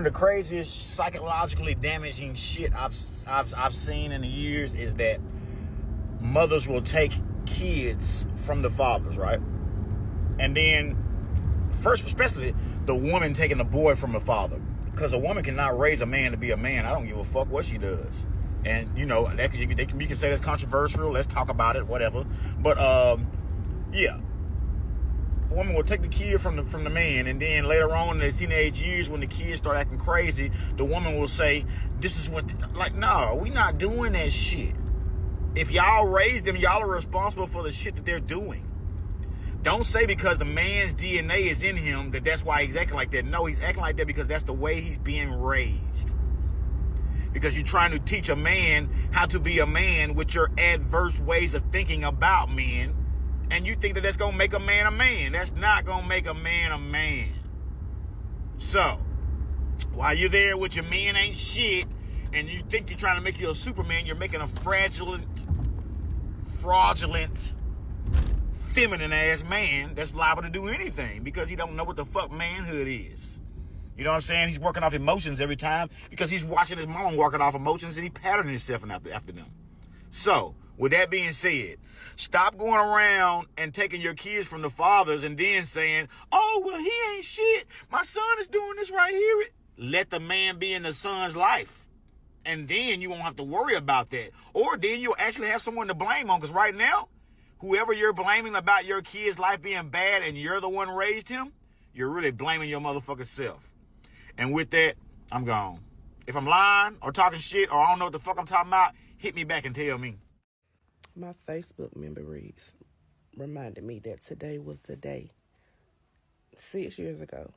of the craziest psychologically damaging shit I've seen in the years is that mothers will take kids from the fathers, right? And then, first, especially the woman taking the boy from the father, because a woman cannot raise a man to be a man. I don't give a fuck what she does. And you know, you can say that's controversial. Let's talk about it, whatever. But yeah. A woman will take the kid from the man, and then later on in the teenage years, when the kids start acting crazy, the woman will say, "This is what." Like, no, we not doing that shit. If y'all raise them, y'all are responsible for the shit that they're doing. Don't say because the man's DNA is in him that's why he's acting like that. No, he's acting like that because that's the way he's being raised. Because you're trying to teach a man how to be a man with your adverse ways of thinking about men. And you think that that's going to make a man a man. That's not going to make a man a man. So, while you're there with your man ain't shit, and you think you're trying to make you a Superman, you're making a fraudulent, feminine-ass man that's liable to do anything because he don't know what the fuck manhood is. You know what I'm saying? He's working off emotions every time because he's watching his mom working off emotions and he patterning himself after them. So, with that being said, stop going around and taking your kids from the fathers and then saying, oh, well, he ain't shit. My son is doing this right here. Let the man be in the son's life. And then you won't have to worry about that. Or then you'll actually have someone to blame on. Because right now, whoever you're blaming about your kid's life being bad and you're the one raised him, you're really blaming your motherfucking self. And with that, I'm gone. If I'm lying or talking shit or I don't know what the fuck I'm talking about, hit me back and tell me. My Facebook memories reminded me that today was the day, 6 years ago,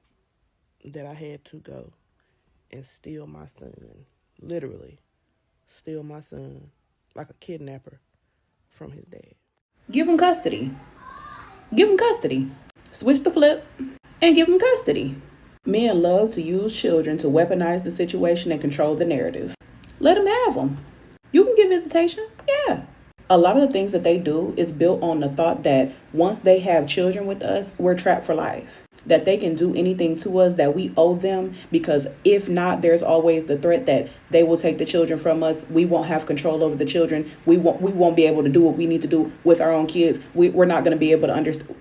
that I had to go and steal my son. Literally, steal my son like a kidnapper from his dad. Give him custody. Give him custody. Switch the flip and give him custody. Men love to use children to weaponize the situation and control the narrative. Let them have them. You can give visitation. Yeah. A lot of the things that they do is built on the thought that once they have children with us, we're trapped for life. That they can do anything to us that we owe them, because if not, there's always the threat that they will take the children from us. We won't have control over the children. We won't be able to do what we need to do with our own kids. We're not going to be able to understand.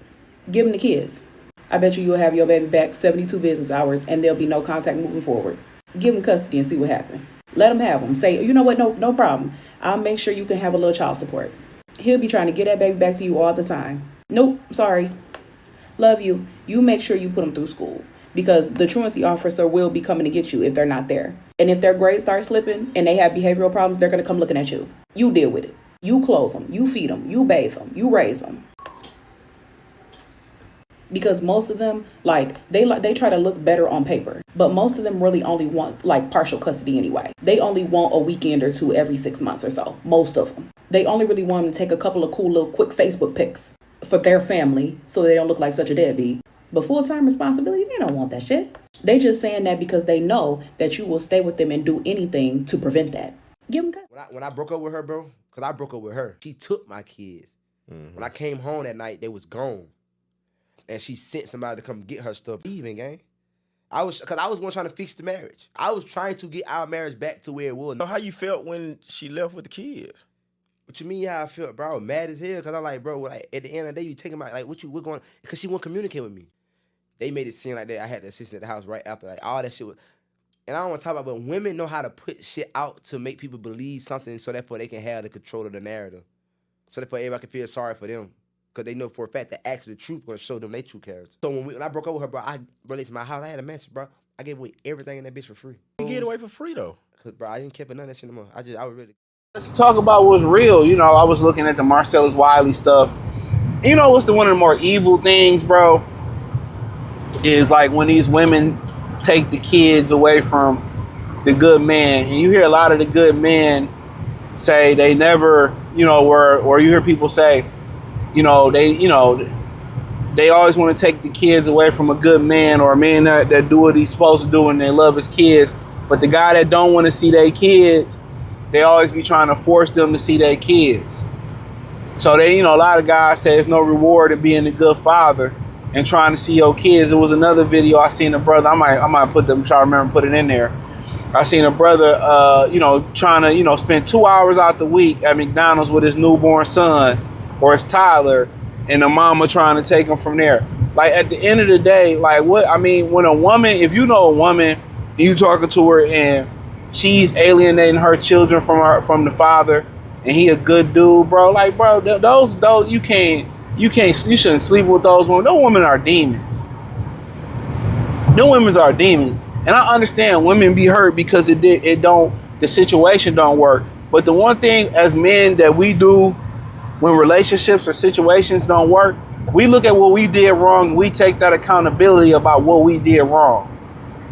Give them the kids. I bet you'll have your baby back 72 business hours and there'll be no contact moving forward. Give them custody and see what happens. Let them have them. Say, you know what? No problem. I'll make sure you can have a little child support. He'll be trying to get that baby back to you all the time. Nope. Sorry. Love you. You make sure you put them through school, because the truancy officer will be coming to get you if they're not there. And if their grades start slipping and they have behavioral problems, they're going to come looking at you. You deal with it. You clothe them. You feed them. You bathe them. You raise them. Because most of them, they try to look better on paper, but most of them really only want partial custody anyway. They only want a weekend or two every 6 months or so. Most of them. They only really want them to take a couple of cool little quick Facebook pics for their family so they don't look like such a deadbeat. But full-time responsibility, they don't want that shit. They just saying that because they know that you will stay with them and do anything to prevent that. Give them custody. When I broke up with her, bro, because I broke up with her, she took my kids. Mm-hmm. When I came home that night, they was gone. And she sent somebody to come get her stuff. Even, gang. Because I was one trying to fix the marriage. I was trying to get our marriage back to where it was. So how you felt when she left with the kids? What you mean how I felt, bro? I was mad as hell because I'm like, bro, at the end of the day, you taking my, what going, because she won't communicate with me. They made it seem like that I had the assistant at the house right after, all that shit was, and I don't want to talk about, but women know how to put shit out to make people believe something so therefore they can have the control of the narrative. So therefore everybody can feel sorry for them. Because they know for a fact that actually the truth going to show them their true character. So when I broke up with her, bro, I released my house. I had a mansion, bro. I gave away everything in that bitch for free. You get it away for free, though. Cause, bro, I didn't care for none of that shit no more. I was really... Let's talk about what's real. You know, I was looking at the Marcellus Wiley stuff. You know what's one of the more evil things, bro? Is like when these women take the kids away from the good man. And you hear a lot of the good men say they never, or you hear people say, they always want to take the kids away from a good man or a man that do what he's supposed to do and they love his kids. But the guy that don't want to see their kids, they always be trying to force them to see their kids. So a lot of guys say there's no reward in being a good father. and trying to see your kids. It was another video I seen a brother. I might put them. Try to remember put it in there. I seen a brother, trying to spend 2 hours out the week at McDonald's with his newborn son, or his toddler, and the mama trying to take him from there. Like at the end of the day, like when a woman, if you know a woman, you talking to her and she's alienating her children from the father, and he a good dude, bro. Like, bro, those you shouldn't sleep with those women. Those women are demons. Those women are demons. And I understand women be hurt because the situation don't work. But the one thing as men that we do when relationships or situations don't work, we look at what we did wrong. We take that accountability about what we did wrong.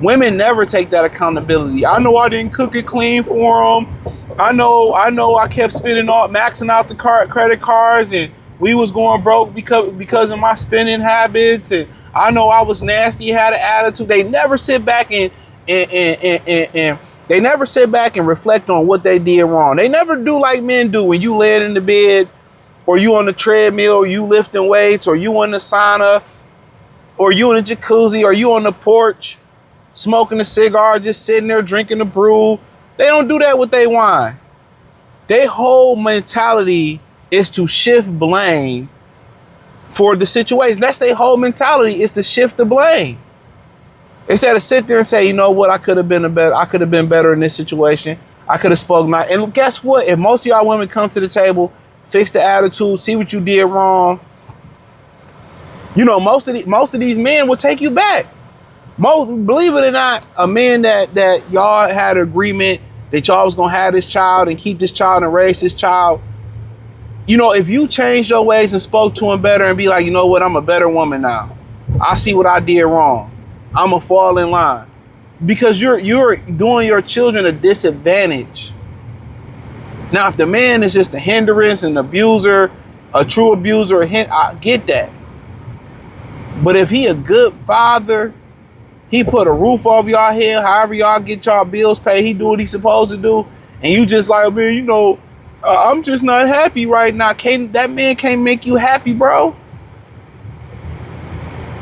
Women never take that accountability. I know I didn't cook it clean for them. I know I kept maxing out the credit cards, and we was going broke because of my spending habits, and I know I was nasty, had an attitude. They never sit back and they never sit back and reflect on what they did wrong. They never do like men do when you laying in the bed, or you on the treadmill, or you lifting weights, or you in the sauna, or you in the jacuzzi, or you on the porch smoking a cigar, just sitting there drinking the brew. They don't do that with their wine. Their whole mentality is to shift blame for the situation. That's their whole mentality, is to shift the blame. Instead of sit there and say, you know what, I could have been better in this situation. I could have spoken out. And guess what? If most of y'all women come to the table, fix the attitude, see what you did wrong, most of these men will take you back. Believe it or not, a man that y'all had an agreement that y'all was gonna have this child and keep this child and raise this child, if you changed your ways and spoke to him better and be like, you know what, I'm a better woman now. I see what I did wrong. I'm gonna fall in line. Because you're doing your children a disadvantage. Now, if the man is just a hindrance, an abuser, a true abuser, I get that. But if he a good father, he put a roof over y'all head, however y'all get y'all bills paid, he do what he's supposed to do, and you just like, man, I'm just not happy right now. That man can't make you happy, bro.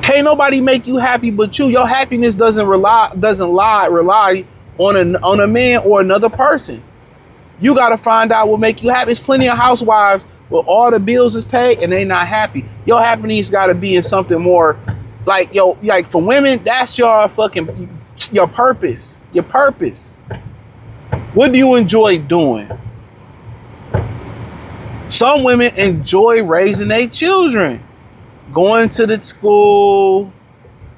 Can't nobody make you happy but you. Your happiness doesn't rely on a man or another person. You gotta find out what make you happy. There's plenty of housewives where all the bills is paid and they not happy. Your happiness gotta be in something more like for women, that's your purpose. Your purpose. What do you enjoy doing? Some women enjoy raising their children, going to the school,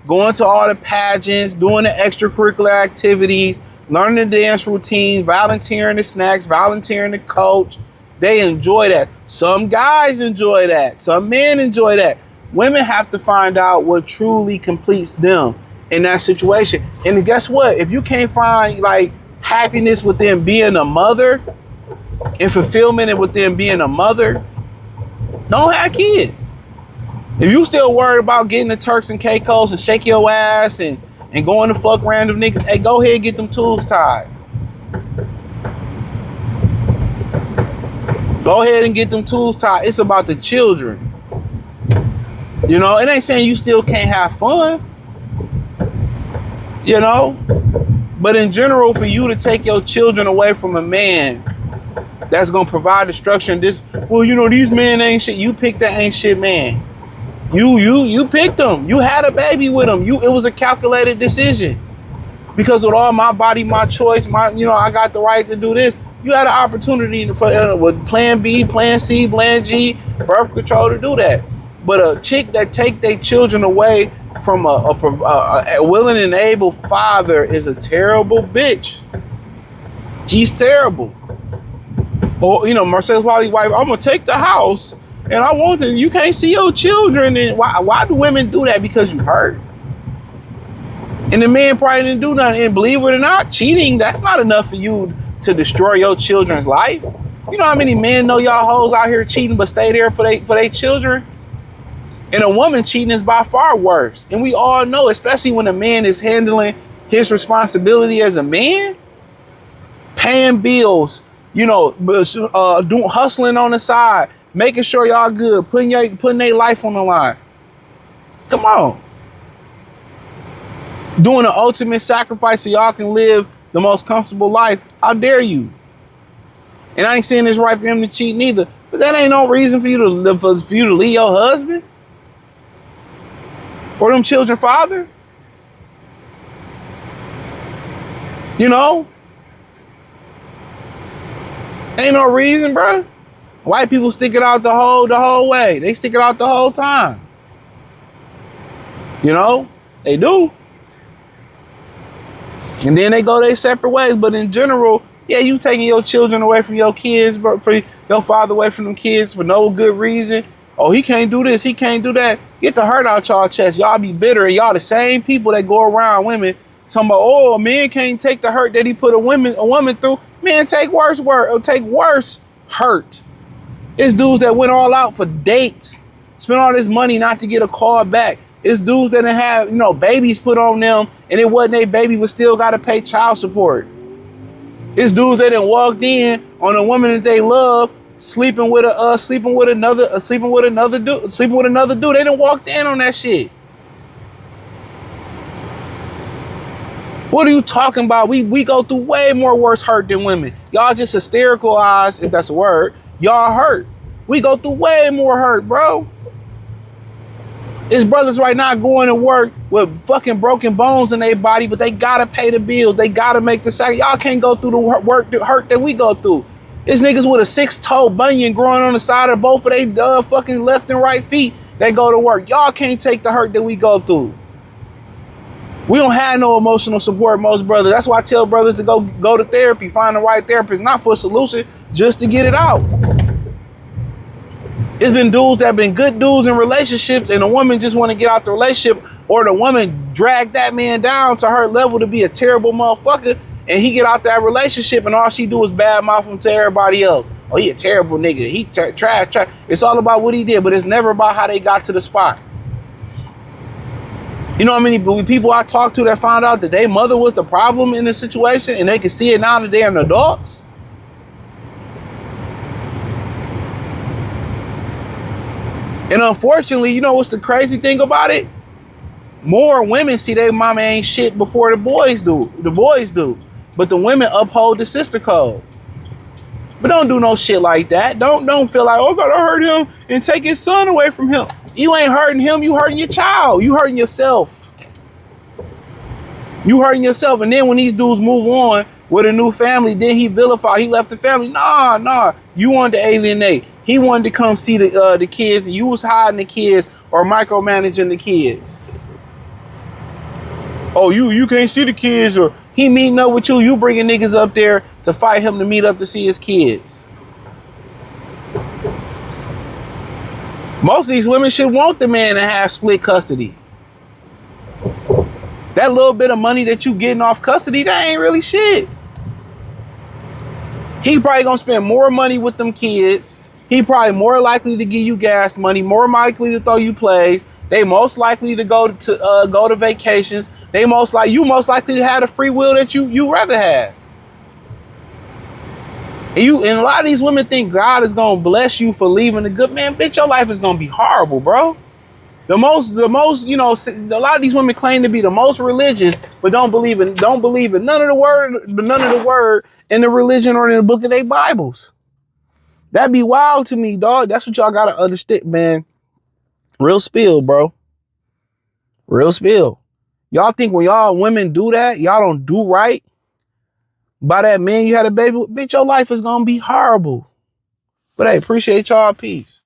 going to all the pageants, doing the extracurricular activities, learning the dance routines, volunteering the snacks, volunteering the coach. They enjoy that. Some guys enjoy that. Some men enjoy that. Women have to find out what truly completes them in that situation. And guess what? If you can't find happiness within being a mother and fulfillment within being a mother, don't have kids. If you still worried about getting the Turks and Caicos and shake your ass and going to fuck random niggas, hey, go ahead and get them tubes tied. Go ahead and get them tubes tied. It's about the children. It ain't saying you still can't have fun. But in general, for you to take your children away from a man that's gonna provide the structure and these men ain't shit. You picked that ain't shit man. You picked them. You had a baby with them. It was a calculated decision. Because with all my body, my choice, I got the right to do this. You had an opportunity with plan B, plan C, plan G, birth control to do that. But a chick that take their children away from a willing and able father is a terrible bitch. She's terrible. Or, Marcellus Wiley's wife, I'm going to take the house and I want to, you can't see your children. And why do women do that? Because you hurt. And the man probably didn't do nothing. And believe it or not, cheating, that's not enough for you to destroy your children's life. You know how many men know y'all hoes out here cheating but stay there for their children? And a woman cheating is by far worse. And we all know, especially when a man is handling his responsibility as a man, paying bills, doing hustling on the side, making sure y'all good, putting their life on the line. Come on. Doing the ultimate sacrifice so y'all can live the most comfortable life. How dare you? And I ain't saying it's right for him to cheat neither. But that ain't no reason for you to leave your husband or them children father. You know? Ain't no reason, bro. White people stick it out the whole way. They stick it out the whole time. You know? They do. And then they go their separate ways. But in general, yeah, you taking your children away from your kids, but for your father away from them kids for no good reason. Oh, he can't do this, he can't do that. Get the hurt out y'all chest. Y'all be bitter, and y'all the same people that go around women talking about, oh, a man can't take the hurt that he put a woman through. Man, take worse hurt. It's dudes that went all out for dates, spent all this money not to get a call back. It's dudes that didn't have, babies put on them, and it wasn't their baby, but still got to pay child support. It's dudes that done walked in on a woman that they love, sleeping with another dude. They done walked in on that shit. What are you talking about? We go through way more worse hurt than women. Y'all just hysterical eyes, if that's a word. Y'all hurt. We go through way more hurt, bro. It's brothers right now going to work with fucking broken bones in their body, but they gotta pay the bills. They gotta make the sacrifice. Y'all can't go through the hurt that we go through. It's niggas with a 6-toe bunion growing on the side of both of their fucking left and right feet. They go to work. Y'all can't take the hurt that we go through. We don't have no emotional support, most brothers. That's why I tell brothers to go to therapy, find the right therapist, not for a solution, just to get it out. It's been dudes that been good dudes in relationships, and the woman just want to get out the relationship, or the woman drag that man down to her level to be a terrible motherfucker, and he get out that relationship, and all she do is badmouth him to everybody else. Oh, he a terrible nigga. He trash. It's all about what he did, but it's never about how they got to the spot. You know how many people I talked to that found out that their mother was the problem in the situation, and they can see it now that they're adults? And unfortunately, you know what's the crazy thing about it? More women see their mama ain't shit before the boys do. But the women uphold the sister code. But don't do no shit like that. Don't feel like, oh, I gotta hurt him and take his son away from him. You ain't hurting him, you hurting your child. You hurting yourself. You hurting yourself. And then when these dudes move on with a new family, then he vilify, he left the family. Nah. You wanted to alienate. He wanted to come see the kids, and you was hiding the kids or micromanaging the kids. Oh, you can't see the kids, or he meeting up with you. You bringing niggas up there to fight him to meet up to see his kids. Most of these women should want the man to have split custody. That little bit of money that you getting off custody, that ain't really shit. He probably gonna spend more money with them kids. He probably more likely to give you gas money, more likely to throw you plays. They most likely to go to vacations. You most likely to have the free will that you rather have. And a lot of these women think God is gonna bless you for leaving the good man. Bitch, your life is gonna be horrible, bro. The most, a lot of these women claim to be the most religious, but don't believe in none of the word in the religion or in the book of their Bibles. That'd be wild to me, dog. That's what y'all gotta understand, man. Real spill, bro. Real spill. Y'all think when y'all women do that, y'all don't do right by that man you had a baby with? Bitch, your life is gonna be horrible. But hey, appreciate y'all. Peace.